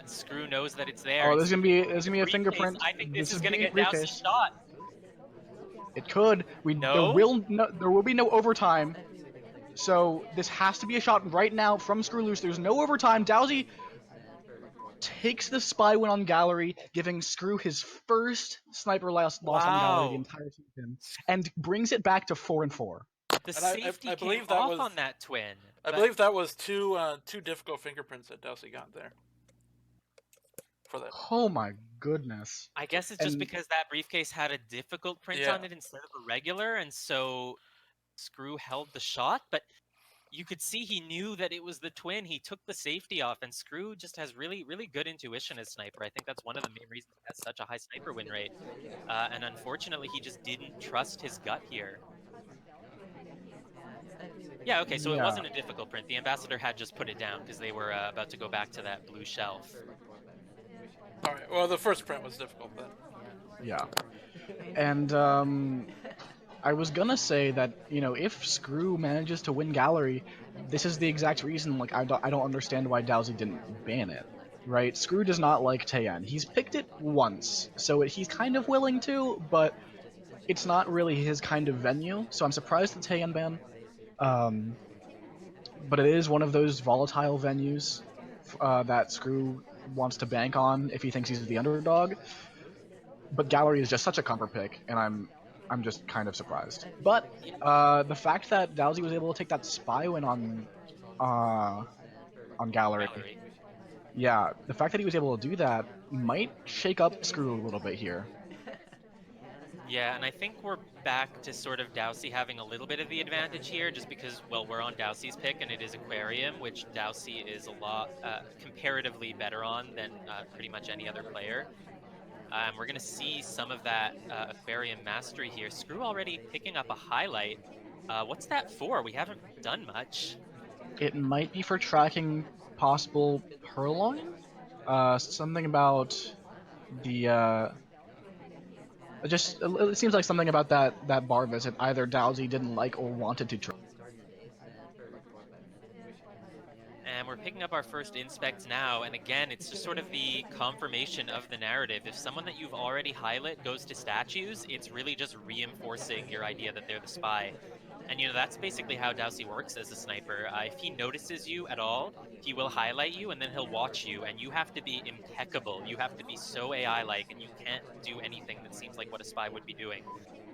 Skrew knows that it's there. Oh, there's gonna be a fingerprint. I think this is gonna get Dowsey's shot. It could. There will be no overtime. So this has to be a shot right now from skrewwl00se. There's no overtime. Dowsey takes the spy win on gallery, giving Skrew his first sniper loss on gallery the entire season, and brings it back to 4-4. The safety I believe that was on that twin. I believe that was two difficult fingerprints that Dowsey got there. For that. Oh my goodness. I guess it's just because that briefcase had a difficult print on it instead of a regular, and so Skrew held the shot, but you could see he knew that it was the twin. He took the safety off, and Skrew just has really, really good intuition as sniper. I think that's one of the main reasons he has such a high sniper win rate. And unfortunately, he just didn't trust his gut here. Yeah, okay, so it wasn't a difficult print. The ambassador had just put it down because they were about to go back to that blue shelf. Alright, well, the first print was difficult, but... Yeah. And, I was gonna say that, if Skrew manages to win gallery, this is the exact reason, I don't understand why Dowsey didn't ban it, right? Skrew does not like Taeyeon. He's picked it once, so he's kind of willing to, but it's not really his kind of venue, so I'm surprised at the Taeyeon ban. But it is one of those volatile venues that Skrew wants to bank on if he thinks he's the underdog. But gallery is just such a comfort pick, and I'm just kind of surprised. But the fact that Dowsey was able to take that spy win on gallery, yeah, the fact that he was able to do that might shake up Skrew a little bit here. Yeah, and I think we're back to sort of Dowsey having a little bit of the advantage here, just because, well, we're on Dowsey's pick, and it is Aquarium, which Dowsey is a lot comparatively better on than pretty much any other player. We're going to see some of that Aquarium mastery here. Skrew already picking up a highlight. What's that for? We haven't done much. It might be for tracking possible purloin? Something about the... It seems like something about that bar visit either Dowsey didn't like or wanted to try. And we're picking up our first inspects now, and again, it's just sort of the confirmation of the narrative. If someone that you've already highlighted goes to statues, it's really just reinforcing your idea that they're the spy. And that's basically how Dowsey works as a sniper. If he notices you at all, he will highlight you and then he'll watch you, and you have to be impeccable. You have to be so AI-like, and you can't do anything that seems like what a spy would be doing.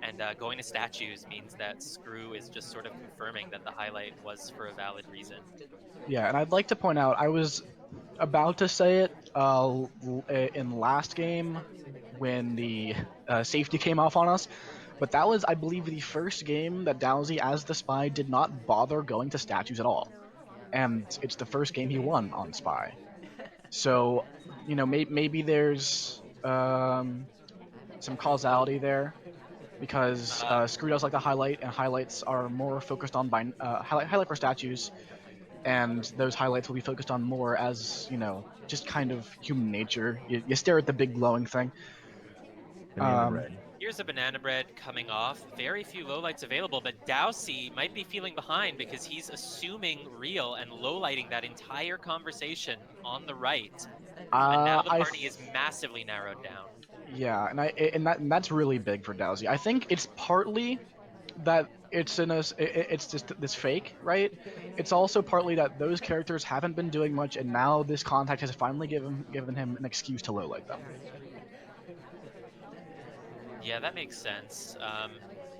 And going to statues means that Screw is just sort of confirming that the highlight was for a valid reason. Yeah, and I'd like to point out, I was about to say it in last game when the safety came off on us, but that was, I believe, the first game that Dowsey, as the spy, did not bother going to statues at all. And it's the first game he won on spy. So, maybe there's some causality there, because Screw does like the highlight, and highlights are more focused on highlight for statues, and those highlights will be focused on more as, just kind of human nature. You stare at the big glowing thing. Banana bread. Here's a banana bread coming off. Very few lowlights available, but Dowsey might be feeling behind because he's assuming real and lowlighting that entire conversation on the right. And now the party is massively narrowed down. Yeah, and that's really big for Dowsey. I think it's partly that it's just this fake, right? It's also partly that those characters haven't been doing much, and now this contact has finally given him an excuse to lowlight them. Yeah, that makes sense.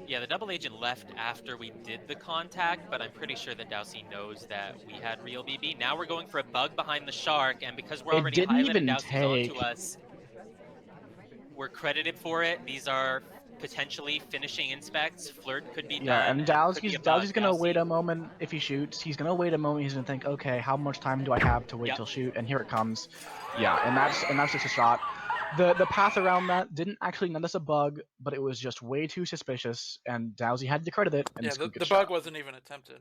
Yeah, the double agent left after we did the contact, but I'm pretty sure that Dowsey knows that we had real BB. Now we're going for a bug behind the shark, and because we're already highlighted Dowsey's onto us, we're credited for it. These are potentially finishing inspects. Flirt could be done. Yeah, and Dowsey's gonna wait a moment if he shoots. He's gonna wait a moment. He's gonna think, okay, how much time do I have to wait till shoot? And here it comes. Yeah, and that's just a shot. The path around that didn't actually notice a bug, but it was just way too suspicious, and Dowsey had to credit it. And yeah, the bug wasn't even attempted.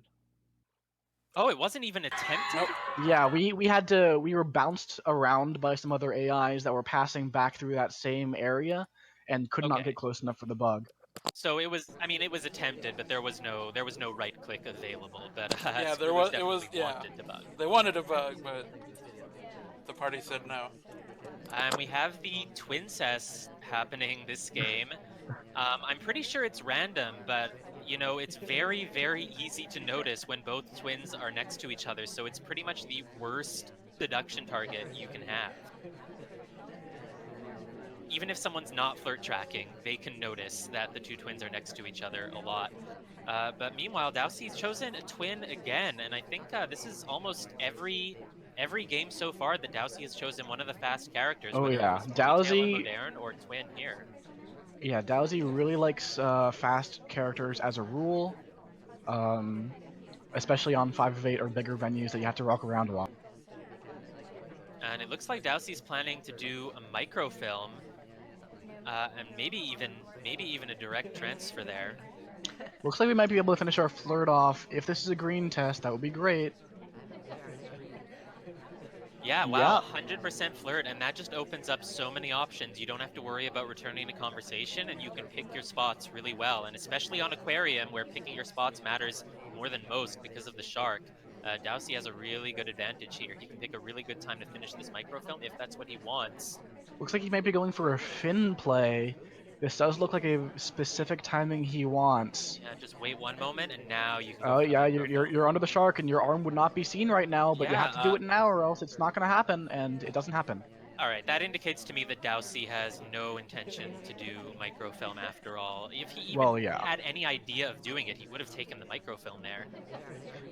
Oh, it wasn't even attempted? Yeah, we were bounced around by some other AIs that were passing back through that same area and could not get close enough for the bug. So it was attempted, but there was no right click available. But yeah, they wanted a bug, but the party said no. And we have the twin cess happening this game. I'm pretty sure it's random, but it's very, very easy to notice when both twins are next to each other, so it's pretty much the worst deduction target you can have. Even if someone's not flirt tracking, they can notice that the two twins are next to each other a lot. But meanwhile, Dowsey's chosen a twin again, and I think this is almost every game so far that Dowsey has chosen one of the fast characters. Oh yeah, Dowsey or twin here. Yeah, Dowsey really likes fast characters as a rule, especially on 5 of 8 or bigger venues that you have to walk around a lot. And it looks like Dowsey's planning to do a microfilm, and maybe even a direct transfer there. Looks like we might be able to finish our flirt off. If this is a green test, that would be great. Yeah, wow, 100% flirt, and that just opens up so many options. You don't have to worry about returning to conversation, and you can pick your spots really well. And especially on Aquarium, where picking your spots matters more than most because of the shark, Dowsey has a really good advantage here. He can pick a really good time to finish this microfilm if that's what he wants. Looks like he might be going for a fin play. This does look like a specific timing he wants. Yeah, just wait one moment, and now you can. Oh yeah, you're under the shark, and your arm would not be seen right now, but you have to do it now, or else it's not going to happen, and it doesn't happen. All right, that indicates to me that Dowsey has no intention to do microfilm after all. If he even had any idea of doing it, he would have taken the microfilm there.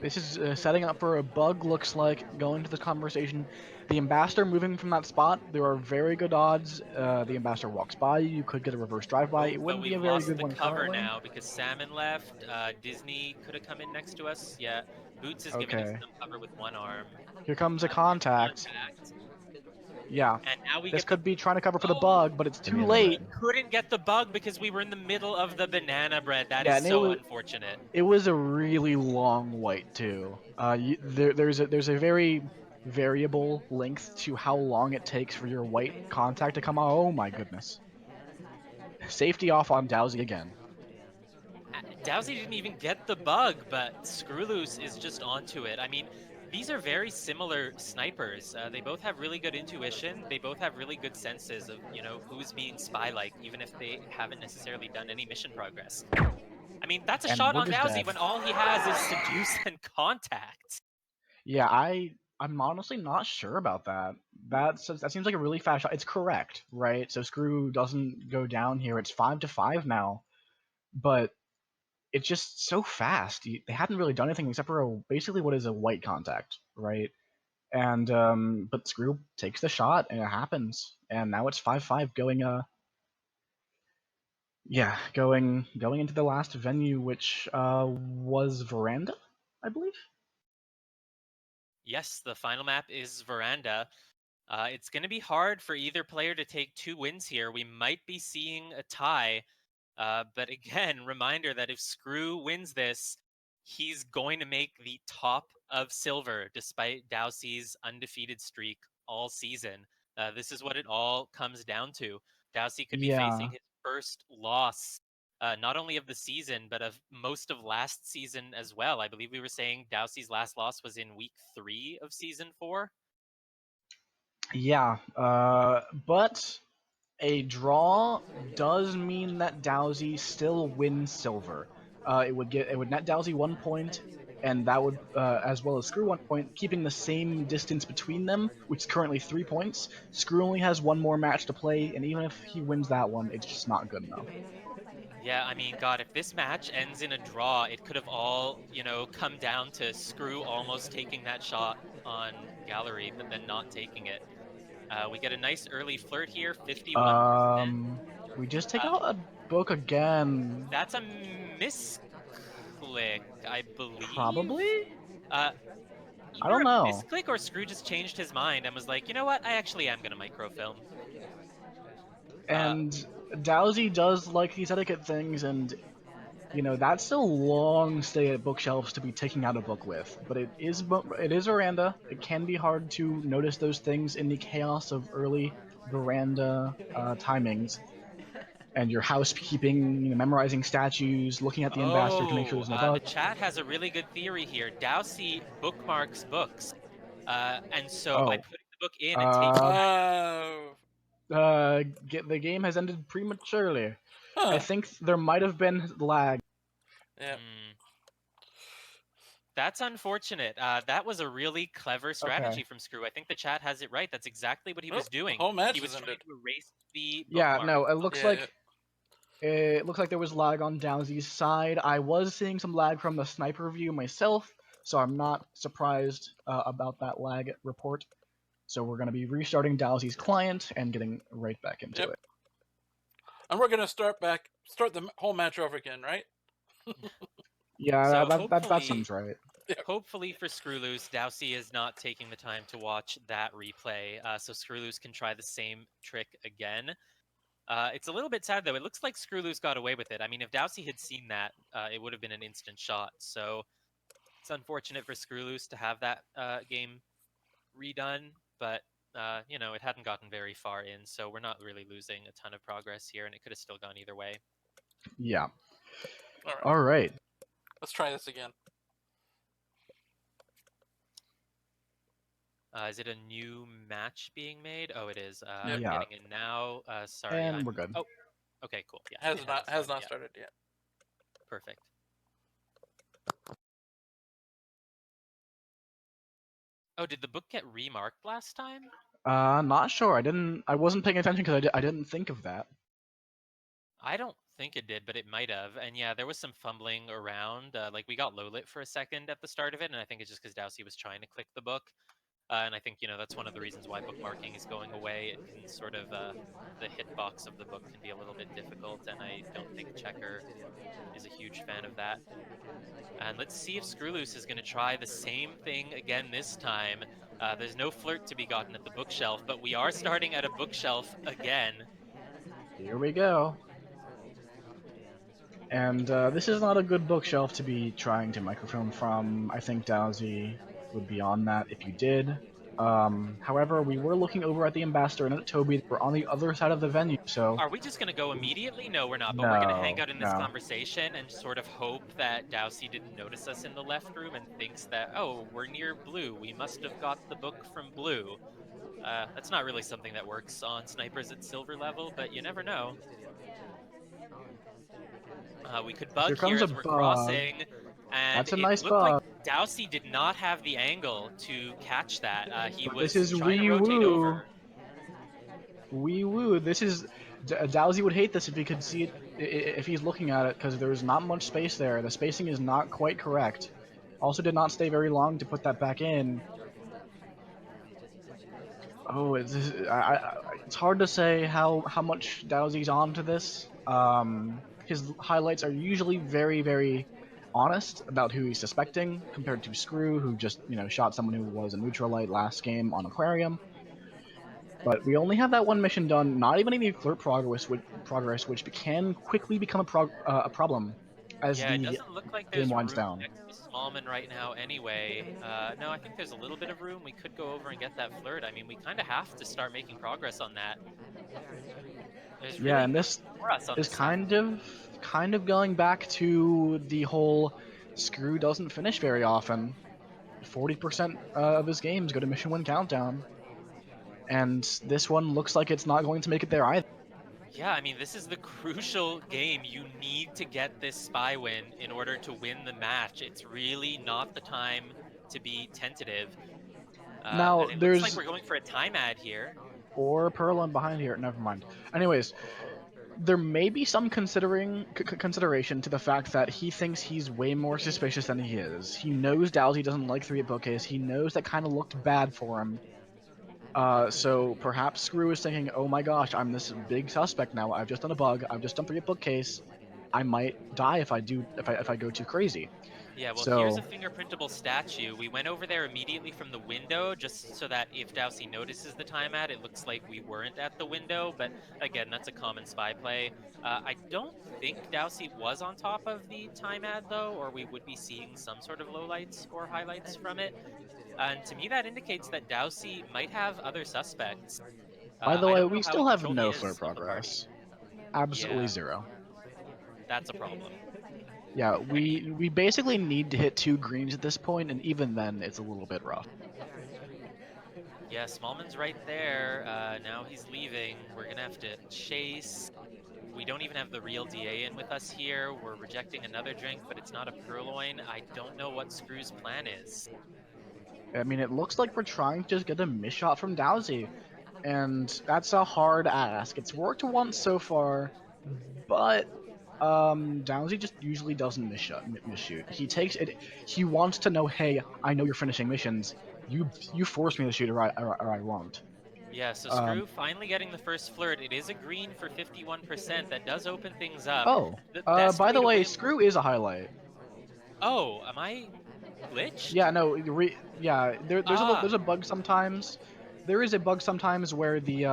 This is setting up for a bug, looks like, going to the conversation. The Ambassador moving from that spot, there are very good odds. The Ambassador walks by, you could get a reverse drive-by. It wouldn't be a very good one currently. Now because Salmon left. Disney could have come in next to us. Yeah, Boots is giving us some cover with one arm. Here comes a contact. Yeah, and now this could be trying to cover for the bug, but it's too late. Couldn't get the bug because we were in the middle of the banana bread. That is so unfortunate. It was a really long white too. There's a very variable length to how long it takes for your white contact to come out. Oh my goodness. Safety off on Dowsey again. Dowsey didn't even get the bug, but skrewwl00se is just onto it. I mean, these are very similar snipers. They both have really good intuition. They both have really good senses of, who's being spy-like, even if they haven't necessarily done any mission progress. I mean, that's a And shot we're on just Dowsey dead. when all he has is seduce and contact. Yeah, I'm honestly not sure about that. That seems like a really fast shot. It's correct, right? So Screw doesn't go down here. It's 5-5 now, but it's just so fast. They hadn't really done anything except for basically what is a white contact, right? And but Screw takes the shot and it happens, and now it's 5-5 going going into the last venue, which was Veranda, I believe. Yes, the final map is Veranda. It's going to be hard for either player to take 2 wins here. We might be seeing a tie. But again, reminder that if Screw wins this, he's going to make the top of silver despite Dowsey's undefeated streak all season. This is what it all comes down to. Dowsey could be facing his first loss, not only of the season, but of most of last season as well. I believe we were saying Dowsey's last loss was in week 3 of season 4. Yeah, but a draw does mean that Dowsey still wins silver. It would net Dowsey 1 point, and that would as well as Screw 1 point, keeping the same distance between them, which is currently 3 points. Screw only has one more match to play, and even if he wins that one, it's just not good enough. Yeah, I mean, God, if this match ends in a draw, it could have all, come down to Screw almost taking that shot on Gallery, but then not taking it. We get a nice early flirt here, 51%. We just take out a book again. That's a misclick, I believe. Probably? I Either don't a know. misclick or Screw just changed his mind and was like, you know what, I actually am going to microfilm. And Dowsey does like these etiquette things, and that's a long stay at bookshelves to be taking out a book with. But it is Veranda. It can be hard to notice those things in the chaos of early Veranda timings. And your housekeeping, memorizing statues, looking at the ambassador to make sure there's no The bug. chat has a really good theory here. Dowsey bookmarks books. And so by putting the book in and taking the game has ended prematurely. Huh. I think there might have been lag. Yeah. That's unfortunate. That was a really clever strategy from Screw. I think the chat has it right. That's exactly what he was doing. The whole match He was trying ended. to erase the Yeah, bookmark. no, it looks like it looks like there was lag on Dowsey's side. I was seeing some lag from the sniper view myself, so I'm not surprised about that lag report. So we're going to be restarting Dowsey's client and getting right back into it. And we're going to start the whole match over again, right? Yeah, so that seems right. Hopefully for skrewwl00se, Dowsey is not taking the time to watch that replay, so skrewwl00se can try the same trick again. It's a little bit sad, though. It looks like skrewwl00se got away with it. I mean, if Dowsey had seen that, it would have been an instant shot. So it's unfortunate for skrewwl00se to have that game redone, but it hadn't gotten very far in, so we're not really losing a ton of progress here, and it could have still gone either way. Yeah. All right. Let's try this again. Is it a new match being made? Oh, it is. Yeah. I'm getting in now. Sorry. And we're good. Oh, okay, cool. Yeah. Has not started yet. Perfect. Oh, did the book get remarked last time? Not sure. I wasn't paying attention because I didn't think of that. I don't think it did, but it might have. And yeah, there was some fumbling around. Like we got low lit for a second at the start of it, and I think it's just because Dowsey was trying to click the book. And I think, that's one of the reasons why bookmarking is going away. It can sort of, the hitbox of the book can be a little bit difficult, and I don't think Checker is a huge fan of that. And let's see if skrewwl00se is going to try the same thing again this time. There's no flirt to be gotten at the bookshelf, but we are starting at a bookshelf again. Here we go. And this is not a good bookshelf to be trying to microfilm from. I think Dowsey would be on that if you did. However, we were looking over at the ambassador and at Toby. We're on the other side of the venue, so... Are we just going to go immediately? No, we're not, but we're going to hang out in this conversation and sort of hope that Dowsey didn't notice us in the left room and thinks that, oh, we're near blue. We must have got the book from blue. That's not really something that works on snipers at silver level, but you never know. We could bug comes here a as we're bug. crossing, and That's a it nice looked like bug. Dowsey did not have the angle to catch that. He But was this is trying to wee rotate woo. over. Wee woo. This is Dowsey would hate this if he could see it, if he's looking at it, because there's not much space there. The spacing is not quite correct. Also, did not stay very long to put that back in. Oh, it's hard to say how much Dowsey's onto this. His highlights are usually very, very honest about who he's suspecting, compared to Skrew, who just shot someone who was a neutralite last game on Aquarium. But we only have that one mission done, not even any flirt progress, which can quickly become a problem as Yeah, it the doesn't look like game there's winds room down. next to Smallman right now anyway. No, I think there's a little bit of room. We could go over and get that flirt. I mean, we kind of have to start making progress on that. There's Yeah, really and this nothing for us on is this side. kind of going back to the whole Skrew doesn't finish very often. 40% of his games go to mission win countdown, and this one looks like it's not going to make it there either. Yeah, I mean, this is the crucial game. You need to get this spy win in order to win the match. It's really not the time to be tentative. Now And it looks like there's we're going for a time ad here. or Perlin behind here. Never mind. Anyways, there may be some consideration to the fact that he thinks he's way more suspicious than he is. He knows Dowsey doesn't like 3 at bookcase. He knows that kind of looked bad for him. So perhaps Skrew is thinking, oh my gosh, I'm this big suspect now. I've just done a bug. I've just done 3 at bookcase. I might die if I go too crazy. Yeah, well, So here's a fingerprintable statue. We went over there immediately from the window just so that if Dowsey notices the time ad, it looks like we weren't at the window. But again, that's a common spy play. I don't think Dowsey was on top of the time ad, though, or we would be seeing some sort of lowlights or highlights from it. And to me, that indicates that Dowsey might have other suspects. by the I way, don't know we how in still have control he no flirt is of the party. progress. Absolutely Yeah, zero. that's a problem. Yeah, we basically need to hit 2 greens at this point, and even then, it's a little bit rough. Yeah, Smallman's right there. Now he's leaving. We're gonna have to chase. We don't even have the real DA in with us here. We're rejecting another drink, but it's not a purloin. I don't know what Skrew's plan is. I mean, it looks like we're trying to just get a miss shot from Dowsey, and that's a hard ask. It's worked once so far, but Dowsey just usually doesn't miss shoot. He takes it. He wants to know, hey, I know you're finishing missions. You force me to shoot, or I won't. Yeah, so Skrew finally getting the first flirt. It is a green for 51%. That does open things up. Oh, The best by way the to way, win... Skrew is a highlight. Oh, am I glitched? Yeah, no, there's Ah, a bug sometimes. There is a bug sometimes where the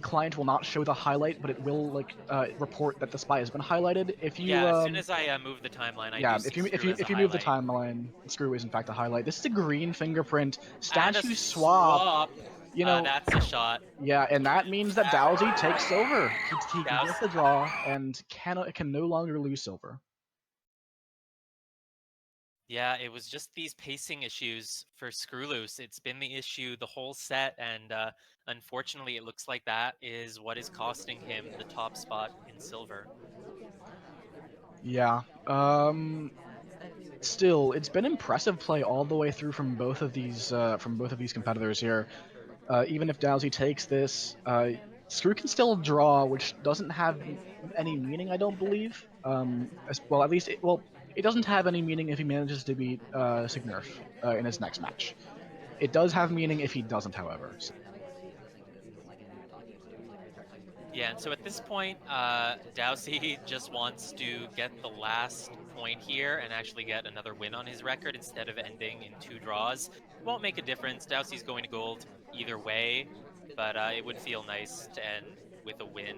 client will not show the highlight, but it will report that the spy has been highlighted. If you yeah, as soon as I move the timeline, I do see Skrew as a if you move the highlight. timeline, Skrew is in fact a highlight. This is a green fingerprint And a statue swap. swap. You know, That's a shot. yeah, and that means that Dowsey takes silver. He Dowsey. gets the draw and can no longer lose silver. Yeah, it was just these pacing issues for skrewwl00se. It's been the issue the whole set, and unfortunately, it looks like that is what is costing him the top spot in silver. Yeah. Still, it's been impressive play all the way through from both of these competitors here. Even if Dowsey takes this, Skrew can still draw, which doesn't have any meaning, I don't believe. Well, at least it doesn't have any meaning if he manages to beat Signerf in his next match. It does have meaning if he doesn't, however. So. Yeah, and so at this point, Dowsey just wants to get the last point here and actually get another win on his record instead of ending in 2 draws. It won't make a difference. Dowsey's going to gold either way, but it would feel nice to end with a win.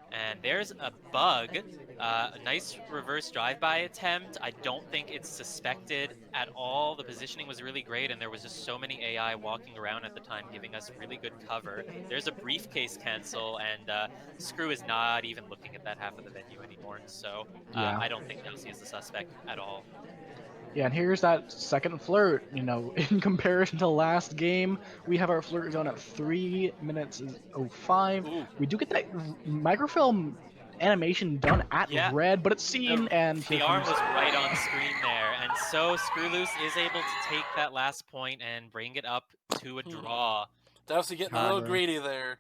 And there's a bug, a nice reverse drive-by attempt. I don't think it's suspected at all. The positioning was really great, and there was just so many AI walking around at the time, giving us really good cover. There's a briefcase cancel, and Skrew is not even looking at that half of the venue anymore. So Yeah. I don't think Dowsey is the suspect at all. Yeah, and here's that second flirt. You know, in comparison to last game, we have our flirt zone at 3 minutes 05. Ooh. We do get that microfilm animation done at Yeah. red, but it's seen, and here The arm comes... was right on screen there, and so skrewwl00se is able to take that last point and bring it up to a draw. Dowsey getting a little greedy there.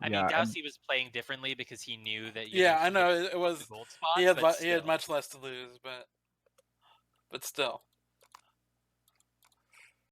I mean, Dowsey was playing differently because he knew that. I know it was. The gold spot, He had much less to lose, but still.